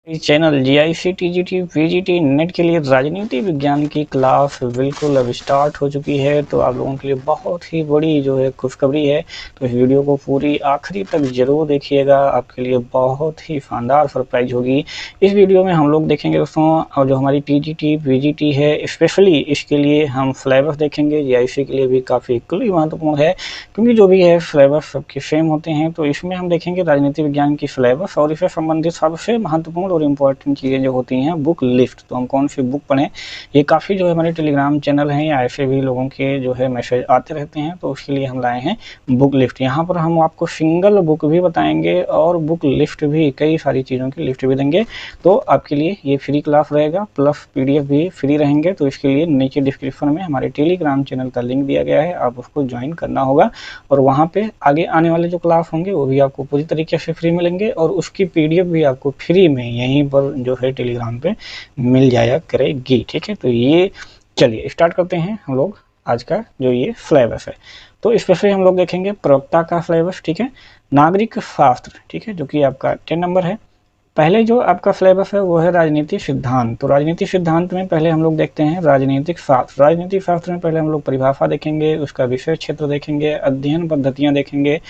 इस channel GIC TGT वीजीटी net के लिए राजनीति विज्ञान की क्लास बिल्कुल अब स्टार्ट हो चुकी है। तो आप लोगों के लिए बहुत ही बड़ी जो है खुशखबरी है। तो इस वीडियो को पूरी आखिरी तक जरूर देखिएगा, आपके लिए बहुत ही शानदार सरप्राइज होगी। इस वीडियो में हम लोग देखेंगे दोस्तों, और जो हमारी टीजीटी वीजीटी है स्पेशली इसके लिए हम सिलेबस देखेंगे। जीआईसी के लिए भी काफ़ी महत्वपूर्ण है, क्योंकि जो भी है सिलेबस सबके सेम होते हैं। तो इसमें हम देखेंगे राजनीति विज्ञान की सिलेबस और इससे संबंधित सबसे महत्वपूर्ण और इम्पोर्टेंट चीज़ें जो होती हैं बुक लिस्ट। तो हम कौन सी बुक पढ़ें, ये काफ़ी जो है हमारे टेलीग्राम चैनल हैं या ऐसे भी लोगों के जो है मैसेज आते रहते हैं, तो उसके लिए हम लाए हैं बुक लिस्ट। यहाँ पर हम आपको सिंगल बुक भी बताएंगे और बुक लिस्ट भी, कई सारी चीज़ों की लिस्ट भी देंगे। तो आपके लिए ये फ्री क्लास रहेगा, प्लस पीडीएफ भी फ्री रहेंगे। तो इसके लिए नीचे डिस्क्रिप्शन में हमारे टेलीग्राम चैनल का लिंक दिया गया है, आप उसको ज्वाइन करना होगा और वहाँ पे आगे आने वाले जो क्लास होंगे वो भी आपको पूरी तरीके से फ्री मिलेंगे और उसकी पीडीएफ भी आपको फ्री में यहीं पर जो है टेलीग्राम पे मिल जाया करेगी। ठीक है, तो ये चलिए स्टार्ट करते हैं हम लोग आज का जो ये सिलेबस है। तो स्पेशली हम लोग देखेंगे प्रवक्ता का सिलेबस, ठीक है, नागरिक शास्त्र, ठीक है, जो कि आपका 10 नंबर है। पहले जो आपका सिलेबस है वो है राजनीतिक सिद्धांत। तो राजनीतिक सिद्धांत में पहले हम लोग देखते हैं राजनीतिक शास्त्र। राजनीतिक शास्त्र में पहले हम लोग परिभाषा देखेंगे, उसका विषय क्षेत्र देखेंगे, अध्ययन पद्धतियां देखेंगे।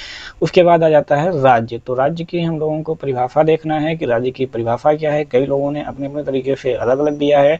उसके बाद आ जाता है राज्य। तो राज्य की हम लोगों को परिभाषा देखना है कि राज्य की परिभाषा क्या है। कई लोगों ने अपने अपने तरीके से अलग अलग दिया है।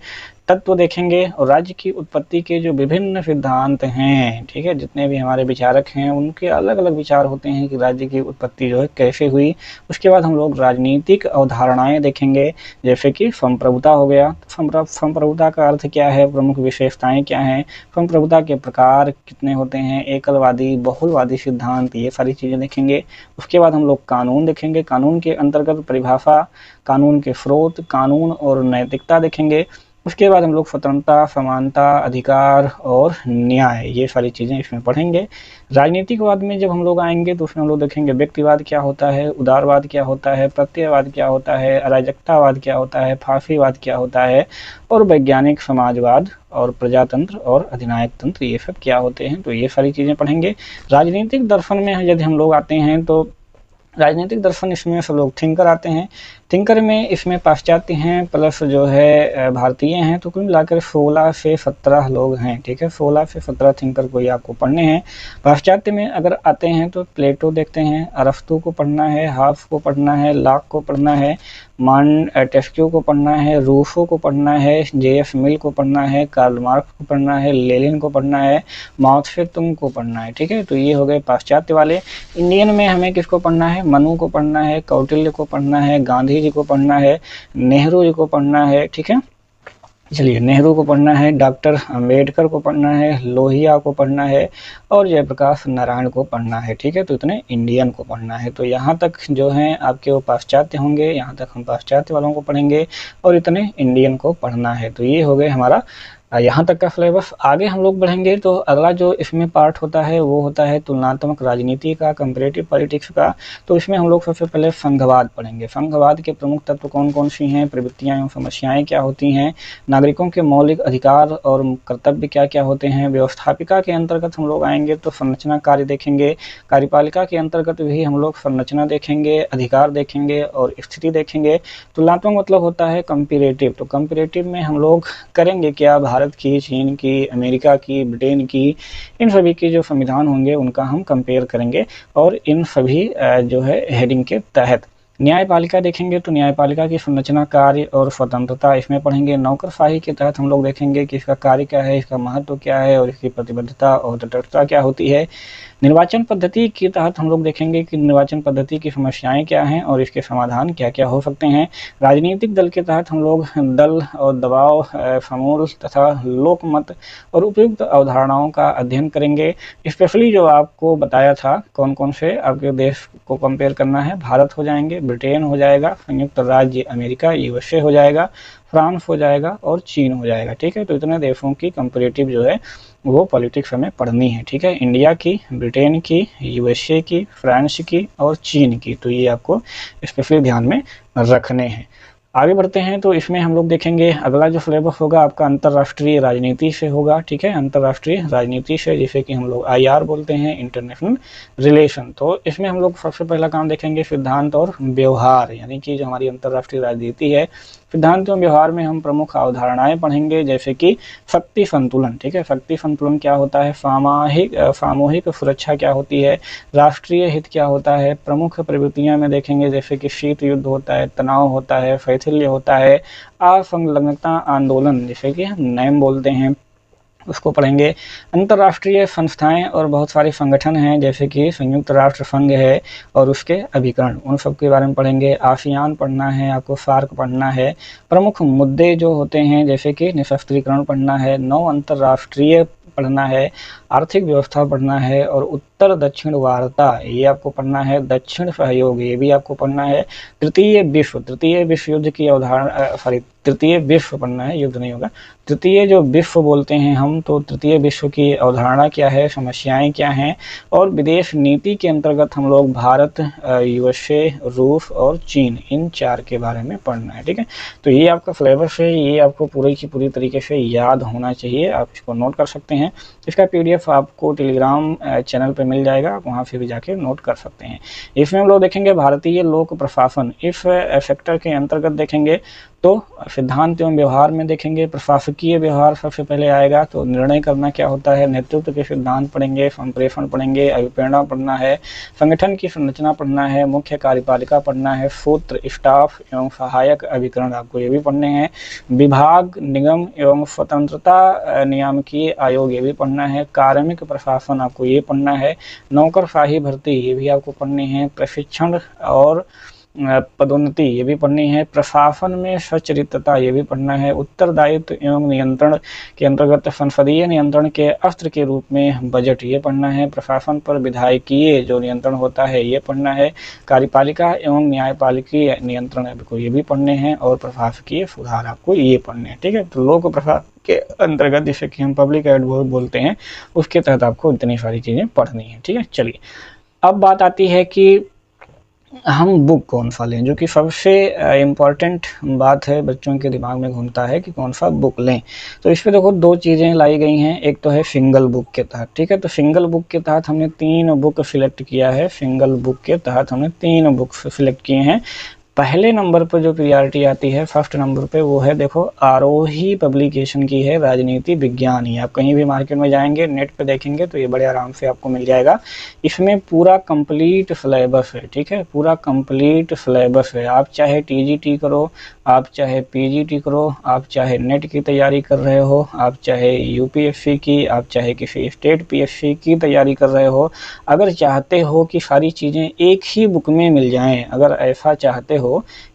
तत्व देखेंगे और राज्य की उत्पत्ति के जो विभिन्न सिद्धांत हैं, ठीक है, जितने भी हमारे विचारक हैं उनके अलग अलग विचार होते हैं कि राज्य की उत्पत्ति जो है कैसे हुई। उसके बाद हम लोग राजनीतिक अवधारणाएं देखेंगे, जैसे कि संप्रभुता हो गया। संप्रभुता का अर्थ क्या है, प्रमुख विशेषताएं क्या हैं, संप्रभुता के प्रकार कितने होते हैं, एकलवादी बहुलवादी सिद्धांत, ये सारी चीज़ें देखेंगे। उसके बाद हम लोग कानून देखेंगे। कानून के अंतर्गत परिभाषा, कानून के स्रोत, कानून और नैतिकता देखेंगे। उसके बाद हम लोग स्वतंत्रता, समानता, अधिकार और न्याय, ये सारी चीज़ें इसमें पढ़ेंगे। राजनीतिकवाद में जब हम लोग आएंगे तो उसमें हम लोग देखेंगे व्यक्तिवाद क्या होता है, उदारवाद क्या होता है, प्रत्ययवाद क्या होता है, अराजकतावाद क्या होता है, फांसीवाद क्या होता है, और वैज्ञानिक समाजवाद और प्रजातंत्र और अधिनायक तंत्र, ये सब क्या होते हैं। तो ये सारी चीज़ें पढ़ेंगे। राजनीतिक दर्शन में यदि हम लोग आते हैं तो राजनीतिक दर्शन इसमें सब लोग थिंकर आते हैं। थिंकर में इसमें पाश्चात्य हैं प्लस जो है भारतीय हैं। तो कुल मिलाकर 16 से 17 लोग हैं, ठीक है, 16 से 17 थिंकर को ये आपको पढ़ने हैं। पाश्चात्य में अगर आते हैं तो प्लेटो देखते हैं, अरस्तु को पढ़ना है, हाफ को पढ़ना है, लॉक को पढ़ना है, मॉन्टेस्क्यू को पढ़ना है, रूसो को पढ़ना है, जेएफ मिल को पढ़ना है, कार्ल मार्क्स को पढ़ना है, लेनिन को पढ़ना है, माओ त्से तुंग को पढ़ना है। ठीक है, तो ये हो गए पाश्चात्य वाले। इंडियन में हमें किसको पढ़ना है, मनु को पढ़ना है, कौटिल्य को पढ़ना है, गांधी जी को पढ़ना है, नेहरू जी को पढ़ना है। ठीक है, चलिए नेहरू को पढ़ना है, डॉक्टर अंबेडकर को पढ़ना है, लोहिया को पढ़ना है और जयप्रकाश नारायण को पढ़ना है। ठीक है, तो इतने इंडियन को पढ़ना है। तो यहाँ तक जो है आपके वो पाश्चात्य होंगे, यहाँ तक हम पाश्चात्य वालों को पढ़ेंगे और इतने इंडियन को पढ़ना है। तो ये हो गए हमारा यहाँ तक का सिलेबस। आगे हम लोग बढ़ेंगे तो अगला जो इसमें पार्ट होता है वो होता है तुलनात्मक राजनीति का, कंपैरेटिव पॉलिटिक्स का। तो इसमें हम लोग सबसे पहले संघवाद पढ़ेंगे। संघवाद के प्रमुख तत्व कौन कौन सी हैं, प्रवृत्तियां एवं समस्याएं क्या होती हैं, नागरिकों के मौलिक अधिकार और कर्तव्य क्या क्या होते हैं। व्यवस्थापिका के अंतर्गत हम लोग आएंगे तो संरचना कार्य देखेंगे। कार्यपालिका के अंतर्गत भी हम लोग संरचना देखेंगे, अधिकार देखेंगे और स्थिति देखेंगे। तुलनात्मक मतलब होता है कंपैरेटिव। तो कंपैरेटिव में हम लोग करेंगे क्या, भारत की, चीन की, अमेरिका की, ब्रिटेन की, इन सभी के जो संविधान होंगे उनका हम कंपेयर करेंगे और इन सभी जो है हेडिंग के तहत। न्यायपालिका देखेंगे तो न्यायपालिका की संरचना, कार्य और स्वतंत्रता इसमें पढ़ेंगे। नौकरशाही के तहत हम लोग देखेंगे कि इसका कार्य क्या है, इसका महत्व क्या है और इसकी प्रतिबद्धता और तटस्थता क्या होती है। निर्वाचन पद्धति के तहत हम लोग देखेंगे कि निर्वाचन पद्धति की समस्याएं क्या हैं और इसके समाधान क्या क्या हो सकते हैं। राजनीतिक दल के तहत हम लोग दल और दबाव, समूल तथा लोकमत और उपयुक्त अवधारणाओं का अध्ययन करेंगे। स्पेशली जो आपको बताया था कौन कौन से आपके देश को कंपेयर करना है, भारत हो जाएंगे, ब्रिटेन हो जाएगा, संयुक्त राज्य अमेरिका यूएसए हो जाएगा, फ्रांस हो जाएगा और चीन हो जाएगा। ठीक है, तो इतने देशों की कंपैरेटिव जो है वो पॉलिटिक्स हमें पढ़नी है। ठीक है, इंडिया की, ब्रिटेन की, यूएसए की, फ्रांस की और चीन की। तो ये आपको स्पेशली ध्यान में रखने हैं। आगे बढ़ते हैं तो इसमें हम लोग देखेंगे अगला जो सिलेबस होगा आपका अंतर्राष्ट्रीय राजनीति से होगा, ठीक है, अंतर्राष्ट्रीय राजनीति से, जिसे कि हम लोग IR बोलते हैं, इंटरनेशनल रिलेशन। तो इसमें हम लोग सबसे पहला काम देखेंगे सिद्धांत और व्यवहार, यानी कि जो हमारी अंतर्राष्ट्रीय राजनीति है, सिद्धांत एवं व्यवहार में हम प्रमुख अवधारणाएं पढ़ेंगे, जैसे कि शक्ति संतुलन, ठीक है, शक्ति संतुलन क्या होता है, सामूहिक सुरक्षा क्या होती है, राष्ट्रीय हित क्या होता है, प्रमुख प्रवृत्तियां में देखेंगे जैसे कि शीत युद्ध होता है, तनाव होता है, शैथिल्य होता है, असंलग्नता आंदोलन, जैसे कि नैम बोलते हैं, उसको पढ़ेंगे। अंतर्राष्ट्रीय संस्थाएं और बहुत सारे संगठन हैं, जैसे कि संयुक्त राष्ट्र संघ है और उसके अभिकरण, उन सब के बारे में पढ़ेंगे। आसियान पढ़ना है आपको, सार्क पढ़ना है, प्रमुख मुद्दे जो होते हैं जैसे कि निशस्त्रीकरण पढ़ना है, नौ अंतर्राष्ट्रीय पढ़ना है, आर्थिक व्यवस्था पढ़ना है, और उत्तर दक्षिण वार्ता ये आपको पढ़ना है, दक्षिण सहयोग ये भी आपको पढ़ना है, तृतीय विश्व युद्ध की अवधारणा, तृतीय विश्व पढ़ना है, युद्ध नहीं होगा, तृतीय जो विश्व बोलते हैं हम, तो तृतीय विश्व की अवधारणा क्या है, समस्याएं क्या हैं, और विदेश नीति के अंतर्गत हम लोग भारत, USA, रूस और चीन, इन 4 के बारे में पढ़ना है, ठीक है। तो ये आपका सिलेबस है, ये आपको पूरी की पूरी तरीके से याद होना चाहिए, आप इसको नोट कर सकते हैं। इसका PDF आपको टेलीग्राम चैनल पे मिल जाएगा, आप वहाँ से भी जाके नोट कर सकते हैं। इसमें हम लोग देखेंगे भारतीय लोक प्रशासन, इस सेक्टर के अंतर्गत देखेंगे, तो सिद्धांत एवं व्यवहार में देखेंगे प्रशासकीय व्यवहार सबसे पहले आएगा, तो निर्णय करना क्या होता है, नेतृत्व के सिद्धांत पढ़ेंगे, संप्रेषण पढ़ेंगे, अभिप्रेरणा पढ़ना है, संगठन की संरचना पढ़ना है, मुख्य कार्यपालिका पढ़ना है, सूत्र, स्टाफ एवं सहायक अभिकरण आपको ये भी पढ़ने हैं, विभाग, निगम एवं स्वतंत्रता नियामकीय आयोग ये भी पढ़ना है, कार्मिक प्रशासन आपको ये पढ़ना है, नौकरशाही भर्ती ये भी आपको पढ़नी है, प्रशिक्षण और पदोन्नति ये भी पढ़नी है, प्रशासन में सचरित्रता ये भी पढ़ना है, उत्तरदायित्व एवं नियंत्रण के अंतर्गत संसदीय नियंत्रण के अस्त्र के रूप में बजट ये पढ़ना है, प्रशासन पर विधायकीय जो नियंत्रण होता है ये पढ़ना है, कार्यपालिका एवं न्यायपालिकीय नियंत्रण आपको ये भी पढ़ने हैं, और प्रशासकीय सुधार आपको ये पढ़ने हैं, ठीक है। तो लोक प्रशासन के अंतर्गत जिसे कि हम पब्लिक एडवर्टाइजमेंट बोलते हैं, उसके तहत आपको इतनी सारी चीज़ें पढ़नी है, ठीक है। चलिए, अब बात आती है कि हम बुक कौन सा लें, जो कि सबसे इम्पॉर्टेंट बात है, बच्चों के दिमाग में घूमता है कि कौन सा बुक लें। तो इस पे देखो 2 चीज़ें लाई गई हैं, एक तो है सिंगल बुक के तहत, ठीक है, तो सिंगल बुक के तहत हमने 3 बुक सिलेक्ट किया है, सिंगल बुक के तहत हमने 3 बुक सिलेक्ट किए हैं। पहले नंबर पर जो प्रियॉरिटी आती है, फर्स्ट नंबर पे, वो है देखो आरोही पब्लिकेशन की है, राजनीति विज्ञान ही। आप कहीं भी मार्केट में जाएंगे, नेट पे देखेंगे तो ये बड़े आराम से आपको मिल जाएगा। इसमें पूरा कंप्लीट सिलेबस है, ठीक है, पूरा कंप्लीट सिलेबस है। आप चाहे TGT करो, आप चाहे PGT करो, आप चाहे नेट की तैयारी कर रहे हो, आप चाहे UPSC की, आप चाहे किसी स्टेट PSC की तैयारी कर रहे हो, अगर चाहते हो कि सारी चीज़ें एक ही बुक में मिल जाएं, अगर ऐसा चाहते हो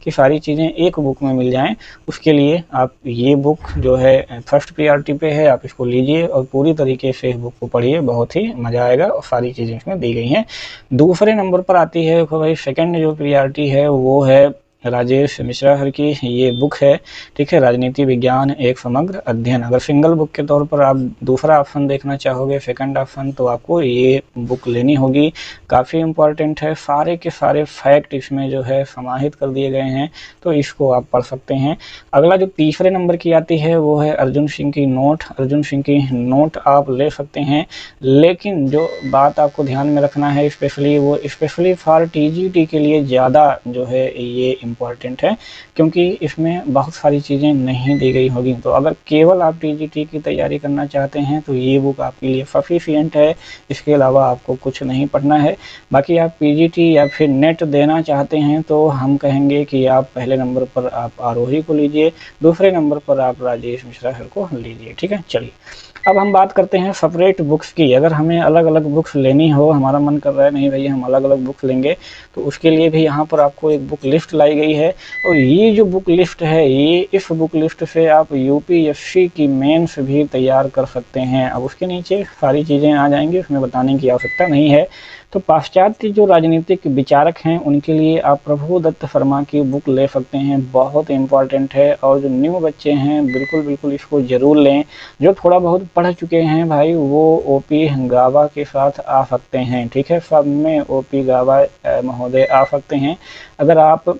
कि सारी चीज़ें एक बुक में मिल जाएं, उसके लिए आप ये बुक जो है फर्स्ट प्रायोरिटी पे है, आप इसको लीजिए और पूरी तरीके से इस बुक को पढ़िए, बहुत ही मज़ा आएगा, और सारी चीज़ें इसमें दी गई हैं। दूसरे नंबर पर आती है भाई, सेकंड जो प्रायोरिटी है वो है राजेश मिश्रा सर की ये बुक है, ठीक है, राजनीति विज्ञान एक समग्र अध्ययन। अगर सिंगल बुक के तौर पर आप दूसरा ऑप्शन देखना चाहोगे, सेकंड ऑप्शन, तो आपको ये बुक लेनी होगी, काफ़ी इम्पॉर्टेंट है, सारे के सारे फैक्ट इसमें जो है समाहित कर दिए गए हैं, तो इसको आप पढ़ सकते हैं। अगला जो तीसरे नंबर की आती है वो है अर्जुन सिंह की नोट। अर्जुन सिंह की नोट आप ले सकते हैं, लेकिन जो बात आपको ध्यान में रखना है, स्पेशली फॉर TGT के लिए ज़्यादा जो है ये इम्पॉर्टेंट है, क्योंकि इसमें बहुत सारी चीज़ें नहीं दी गई होगी। तो अगर केवल आप TGT की तैयारी करना चाहते हैं तो ये बुक आपके लिए सफिशिएंट है, इसके अलावा आपको कुछ नहीं पढ़ना है। बाकी आप PGT या फिर नेट देना चाहते हैं तो हम कहेंगे कि आप पहले नंबर पर आप आरोही को लीजिए, दूसरे नंबर पर आप राजेश मिश्रा सर को लीजिए, ठीक है। चलिए, अब हम बात करते हैं सेपरेट बुक्स की। अगर हमें अलग अलग बुक्स लेनी हो, हमारा मन कर रहा है नहीं भैया हम अलग अलग बुक्स लेंगे, तो उसके लिए भी यहाँ पर आपको एक बुक लिस्ट लाई गई है, और ये जो बुक लिस्ट है, ये इस बुक लिस्ट से आप UPSC की मेंस भी तैयार कर सकते हैं। अब उसके नीचे सारी चीज़ें आ जाएंगी, उसमें बताने की आवश्यकता नहीं है। तो पाश्चात्य जो राजनीतिक विचारक हैं उनके लिए आप प्रभुदत्त शर्मा की बुक ले सकते हैं, बहुत इंपॉर्टेंट है। और जो न्यू बच्चे हैं बिल्कुल इसको ज़रूर लें। जो थोड़ा बहुत पढ़ चुके हैं भाई, वो OP गावा के साथ आ सकते हैं, ठीक है, सब में OP गावा महोदय आ सकते हैं। अगर आप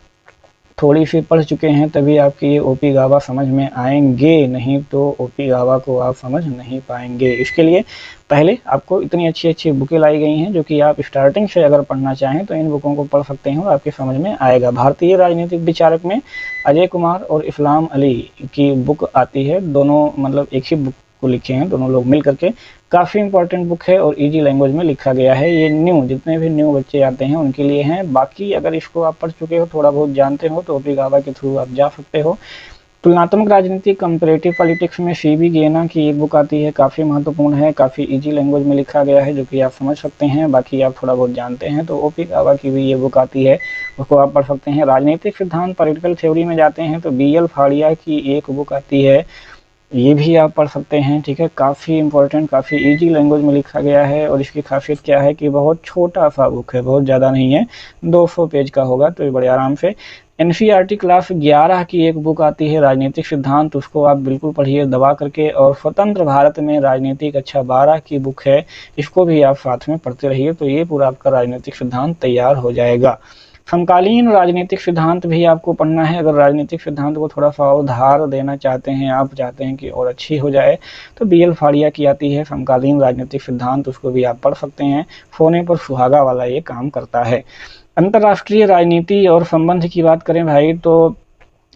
थोड़ी सी पढ़ चुके हैं तभी आपकी ये ओपी गावा समझ में आएंगे, नहीं तो ओपी गावा को आप समझ नहीं पाएंगे। इसके लिए पहले आपको इतनी अच्छी अच्छी बुकें लाई गई हैं जो कि आप स्टार्टिंग से अगर पढ़ना चाहें तो इन बुकों को पढ़ सकते हैं और आपके समझ में आएगा। भारतीय राजनीतिक विचारक में अजय कुमार और इस्लाम अली की बुक आती है, दोनों मतलब एक ही बुक को लिखे हैं दोनों लोग मिल करके। काफ़ी इंपॉर्टेंट बुक है और इजी लैंग्वेज में लिखा गया है। ये न्यू जितने भी न्यू बच्चे आते हैं उनके लिए हैं। बाकी अगर इसको आप पढ़ चुके हो, थोड़ा बहुत जानते हो, तो ओपी गावा के थ्रू आप जा सकते हो। तुलनात्मक राजनीति कंपैरेटिव पॉलिटिक्स में सीबी गेना की एक बुक आती है, काफ़ी महत्वपूर्ण है, काफ़ी इजी लैंग्वेज में लिखा गया है जो कि आप समझ सकते हैं। बाकी आप थोड़ा बहुत जानते हैं तो ओपी गावा की भी ये बुक आती है, उसको आप पढ़ सकते हैं। राजनीतिक सिद्धांत पॉलिटिकल थ्योरी में जाते हैं तो बीएल फाड़िया की एक बुक आती है, ये भी आप पढ़ सकते हैं। ठीक है, काफ़ी इंपॉर्टेंट, काफ़ी इजी लैंग्वेज में लिखा गया है और इसकी खासियत क्या है कि बहुत छोटा सा बुक है, बहुत ज़्यादा नहीं है, 200 पेज का होगा, तो ये बड़े आराम से। एनसीईआरटी क्लास 11 की एक बुक आती है राजनीतिक सिद्धांत, उसको आप बिल्कुल पढ़िए दबा करके। और स्वतंत्र भारत में राजनीति कक्षा 12 की बुक है, इसको भी आप साथ में पढ़ते रहिए, तो ये पूरा आपका राजनीतिक सिद्धांत तैयार हो जाएगा। समकालीन राजनीतिक सिद्धांत भी आपको पढ़ना है। अगर राजनीतिक सिद्धांत को थोड़ा सा और धार देना चाहते हैं, आप चाहते हैं कि और अच्छी हो जाए, तो बीएल फाड़िया की आती है समकालीन राजनीतिक सिद्धांत, उसको भी आप पढ़ सकते हैं। सोने पर सुहागा वाला ये काम करता है। अंतर्राष्ट्रीय राजनीति और संबंध की बात करें भाई, तो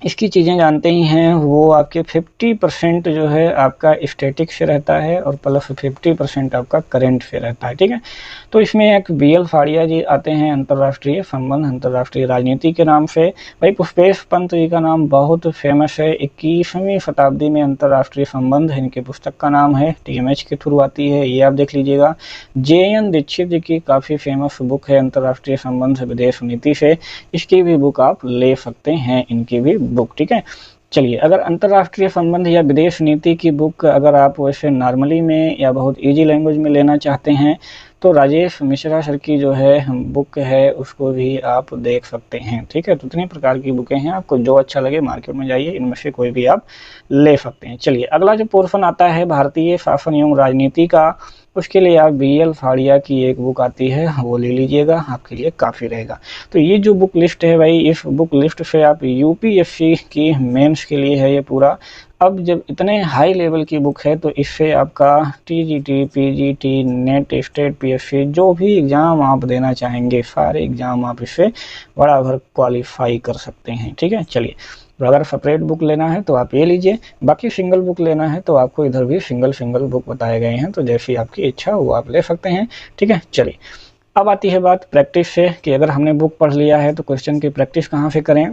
इसकी चीज़ें जानते ही हैं, वो आपके 50% जो है आपका स्टैटिक से रहता है और प्लस 50% आपका करंट से रहता है। ठीक है, तो इसमें एक बीएल फाड़िया जी आते हैं अंतर्राष्ट्रीय संबंध अंतर्राष्ट्रीय राजनीति के नाम से। भाई पुष्पेश पंत जी का नाम बहुत फेमस है, 21वीं शताब्दी में अंतर्राष्ट्रीय संबंध इनके पुस्तक का नाम है, टीएमएच के थ्रू आती है, ये आप देख लीजिएगा। जेएन दीक्षित जी की काफ़ी फेमस बुक है अंतर्राष्ट्रीय संबंध विदेश नीति से, इसकी भी बुक आप ले सकते हैं, इनकी भी बुक। ठीक है, चलिए, अगर अंतर्राष्ट्रीय संबंध या विदेश नीति की बुक अगर आप वैसे नॉर्मली में या बहुत इजी लैंग्वेज में लेना चाहते हैं तो राजेश मिश्रा सर की जो है बुक है उसको भी आप देख सकते हैं। ठीक है, तो इतने प्रकार की बुकें हैं, आपको जो अच्छा लगे मार्केट में जाइए, इनमें से कोई भी आप ले सकते हैं। चलिए, अगला जो पोर्शन आता है भारतीय शासन एवं राजनीति का, उसके लिए आप बीएल फाड़िया की एक बुक आती है, वो ले लीजिएगा, आपके लिए काफ़ी रहेगा। तो ये जो बुक लिस्ट है भाई, इस बुक लिस्ट से आप यूपीएससी की मेंस के लिए है ये पूरा। अब जब इतने हाई लेवल की बुक है तो इससे आपका TGT, PGT, net, state, PSC जो भी एग्ज़ाम आप देना चाहेंगे सारे एग्ज़ाम आप इससे बड़ा भर क्वालिफाई कर सकते हैं। ठीक है, चलिए, तो अगर सेपरेट बुक लेना है तो आप ये लीजिए, बाकी सिंगल बुक लेना है तो आपको इधर भी सिंगल बुक बताए गए हैं, तो जैसी आपकी इच्छा वो आप ले सकते हैं। ठीक है, चलिए, अब आती है बात प्रैक्टिस से कि अगर हमने बुक पढ़ लिया है तो क्वेश्चन की प्रैक्टिस कहाँ से करें।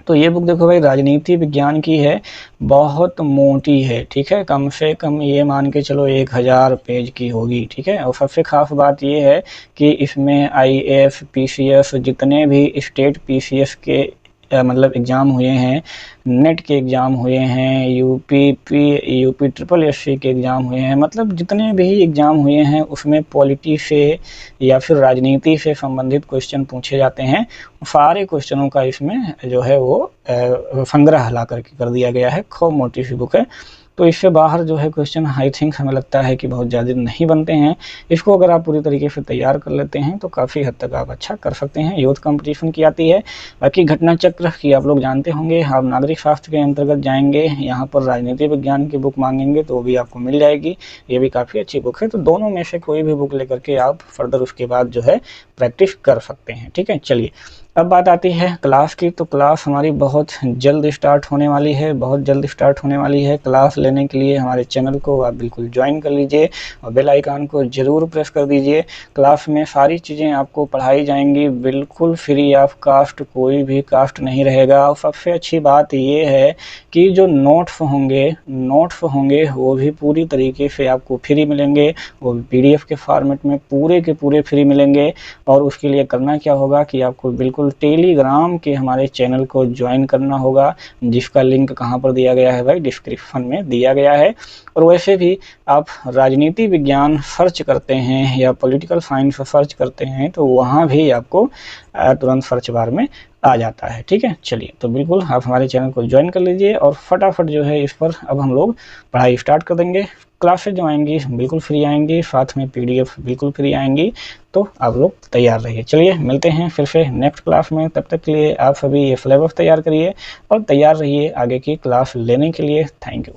तो ये बुक देखो भाई, राजनीति विज्ञान की है, बहुत मोटी है। ठीक है, कम से कम ये मान के चलो 1000 पेज की होगी। ठीक है, और सबसे खास बात ये है कि इसमें आईएएस, पीसीएस, जितने भी स्टेट पीसीएस के मतलब एग्ज़ाम हुए हैं, नेट के एग्ज़ाम हुए हैं, यूपी ट्रिपल एससी के एग्ज़ाम हुए हैं, मतलब जितने भी एग्ज़ाम हुए हैं उसमें पॉलिटी से या फिर राजनीति से संबंधित क्वेश्चन पूछे जाते हैं। सारे क्वेश्चनों का इसमें जो है वो संग्रह ला करके कर दिया गया है, खूब मोटी सी बुक है। तो इससे बाहर जो है क्वेश्चन आई थिंक हमें लगता है कि बहुत ज़्यादा नहीं बनते हैं। इसको अगर आप पूरी तरीके से तैयार कर लेते हैं तो काफ़ी हद तक आप अच्छा कर सकते हैं। यूथ कंपटीशन की आती है, बाकी घटना चक्र की आप लोग जानते होंगे। आप नागरिक शास्त्र के अंतर्गत जाएंगे, यहाँ पर राजनीति विज्ञान की बुक मांगेंगे तो भी आपको मिल जाएगी, ये भी काफ़ी अच्छी बुक है। तो दोनों में से कोई भी बुक लेकर के आप फर्दर उसके बाद जो है प्रैक्टिस कर सकते हैं। ठीक है, चलिए, अब बात आती है क्लास की। तो क्लास हमारी बहुत जल्द स्टार्ट होने वाली है, बहुत जल्द स्टार्ट होने वाली है। क्लास लेने के लिए हमारे चैनल को आप बिल्कुल ज्वाइन कर लीजिए और बेल आइकन को ज़रूर प्रेस कर दीजिए। क्लास में सारी चीज़ें आपको पढ़ाई जाएंगी बिल्कुल फ्री ऑफ कास्ट, कोई भी कास्ट नहीं रहेगा। और सबसे अच्छी बात ये है कि जो नोट्स होंगे वो भी पूरी तरीके से आपको फ्री मिलेंगे, वो PDF के फॉर्मेट में पूरे के पूरे फ्री मिलेंगे। और उसके लिए करना क्या होगा कि आपको बिल्कुल टेलीग्राम के हमारे चैनल को ज्वाइन करना होगा, जिसका लिंक कहाँ पर दिया गया है भाई, डिस्क्रिप्शन में दिया गया है। और वैसे भी आप राजनीति विज्ञान सर्च करते हैं या पॉलिटिकल साइंस सर्च करते हैं तो वहाँ भी आपको तुरंत सर्च बार में आ जाता है। ठीक है, चलिए तो बिल्कुल आप हमारे चैनल को ज्वाइन कर लीजिए और फटाफट जो है इस पर अब हम लोग पढ़ाई स्टार्ट कर देंगे। क्लासेस जो आएंगी बिल्कुल फ्री आएंगी, साथ में PDF बिल्कुल फ्री आएंगी, तो आप लोग तैयार रहिए। चलिए मिलते हैं फिर से नेक्स्ट क्लास में, तब तक के लिए आप सभी ये सिलेबस तैयार करिए और तैयार रहिए आगे की क्लास लेने के लिए। Thank you.